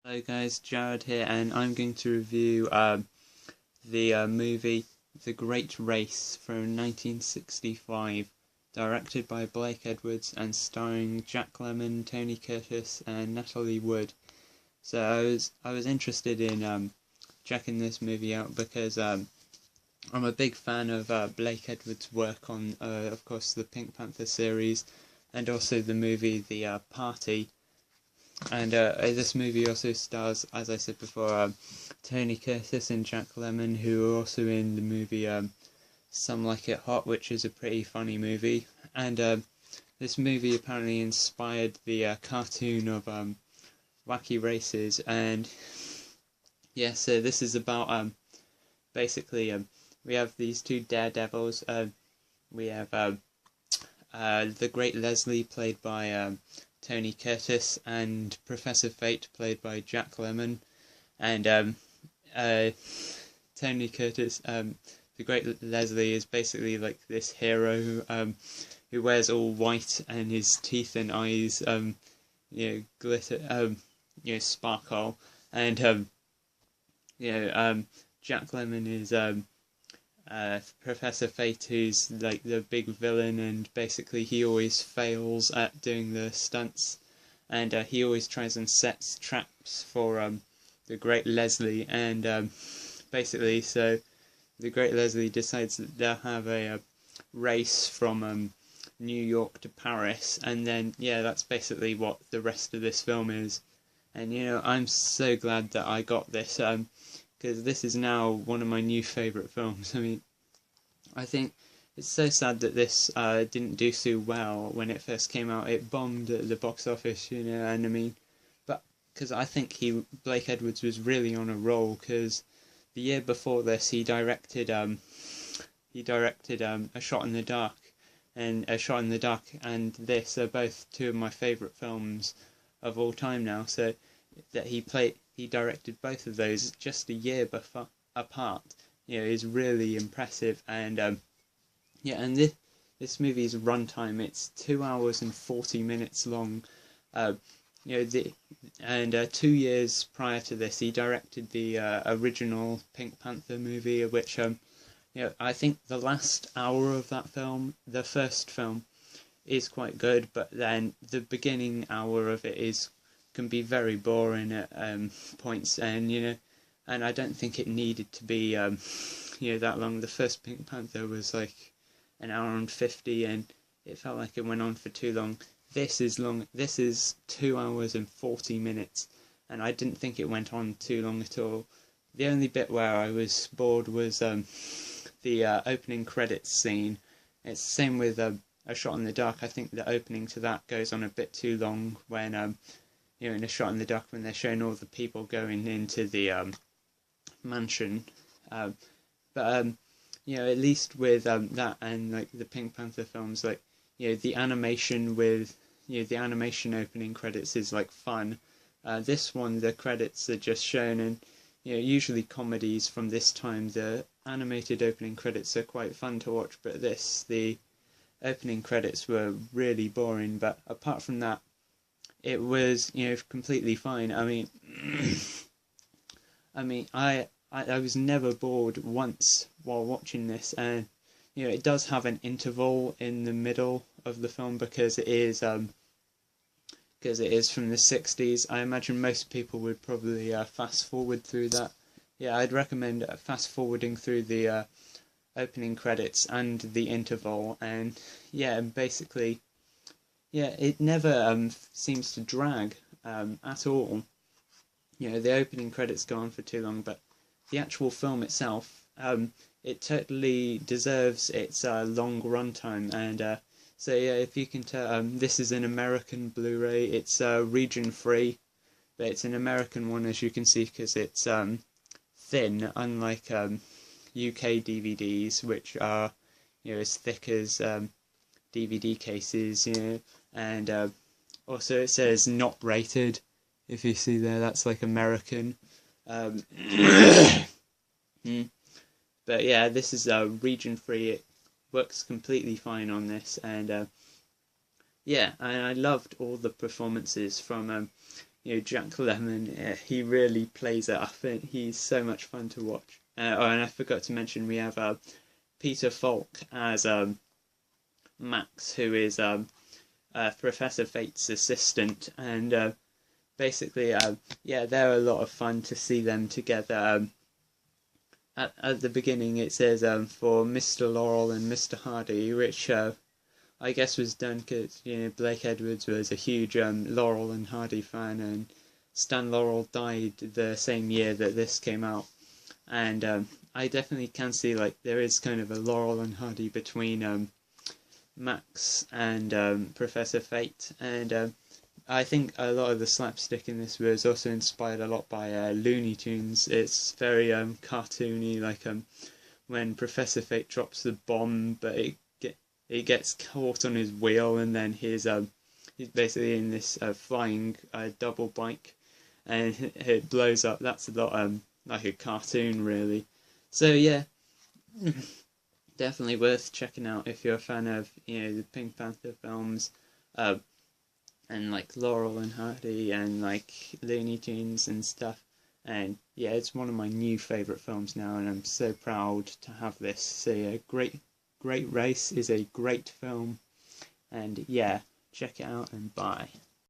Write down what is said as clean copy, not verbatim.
Hello guys, Jared here, and I'm going to review the movie The Great Race from 1965, directed by Blake Edwards and starring Jack Lemmon, Tony Curtis and Natalie Wood. So I was interested in checking this movie out because I'm a big fan of Blake Edwards' work on, of course, the Pink Panther series and also the movie The Party. And this movie also stars, as I said before, Tony Curtis and Jack Lemmon, who are also in the movie Some Like It Hot, which is a pretty funny movie. And this movie apparently inspired the cartoon of Wacky Races. And yeah, so this is about basically we have these two daredevils. We have the Great Leslie, played by Tony Curtis, and Professor Fate, played by Jack Lemmon. And Tony Curtis, the Great Leslie, is basically like this hero who wears all white, and his teeth and eyes glitter, sparkle. And Jack Lemmon is Professor Fate, who's like the big villain, and basically he always fails at doing the stunts, and he always tries and sets traps for the Great Leslie. And basically, so the Great Leslie decides that they'll have a race from New York to Paris, and then that's basically what the rest of this film is. And I'm so glad that I got this, because this is now one of my new favourite films. I mean, I think it's so sad that this didn't do so well when it first came out. It bombed at the box office, and I mean, but because I think Blake Edwards was really on a roll, because the year before this he directed A Shot in the Dark, and A Shot in the Dark and this are both two of my favourite films of all time now. So that he directed both of those just a year apart, is really impressive. And and this movie's runtime, it's 2 hours and 40 minutes long. 2 years prior to this, he directed the original Pink Panther movie, which I think the last hour of that film, the first film, is quite good, but then the beginning hour of it can be very boring at points, and and I don't think it needed to be that long. The first Pink Panther was like an hour and 50, and it felt like it went on for too long. This is long. This is 2 hours and 40 minutes, and I didn't think it went on too long at all. The only bit where I was bored was the opening credits scene. It's the same with A Shot in the Dark. I think the opening to that goes on a bit too long when in A Shot in the Dark, when they're showing all the people going into the mansion. But at least with that and like the Pink Panther films, like the animation with the animation opening credits is like fun. This one, the credits are just shown, and usually comedies from this time, the animated opening credits are quite fun to watch. But the opening credits were really boring. But apart from that, it was completely fine. I mean, I was never bored once while watching this. And it does have an interval in the middle of the film because it is from the 60s. I imagine most people would probably fast forward through that. I'd recommend fast forwarding through the opening credits and the interval. And basically, it never seems to drag at all. The opening credits go on for too long, but the actual film itself, it totally deserves its long runtime. And so if you can tell, this is an American Blu-ray. It's region free, but it's an American one, as you can see, because it's thin, unlike UK DVDs, which are as thick as DVD cases. And also it says not rated. If you see there, that's like American. But this is region free. It works completely fine on this, and and I loved all the performances from Jack Lemmon, he really plays it up, and he's so much fun to watch. And I forgot to mention, we have Peter Falk as Max, who is Professor Fate's assistant, and basically, they're a lot of fun to see them together. At the beginning, it says for Mr. Laurel and Mr. Hardy, which I guess was done because Blake Edwards was a huge Laurel and Hardy fan, and Stan Laurel died the same year that this came out, and I definitely can see there is kind of a Laurel and Hardy between Max and Professor Fate, and I think a lot of the slapstick in this was also inspired a lot by Looney Tunes. It's very cartoony, when Professor Fate drops the bomb, but it gets caught on his wheel, and then he's basically in this flying double bike, and it blows up. That's a lot like a cartoon, really. So yeah, definitely worth checking out if you're a fan of the Pink Panther films, and Laurel and Hardy and Looney Tunes and stuff. And yeah, it's one of my new favourite films now, and I'm so proud to have this. So yeah, Great Race is a great film, and yeah, check it out and bye.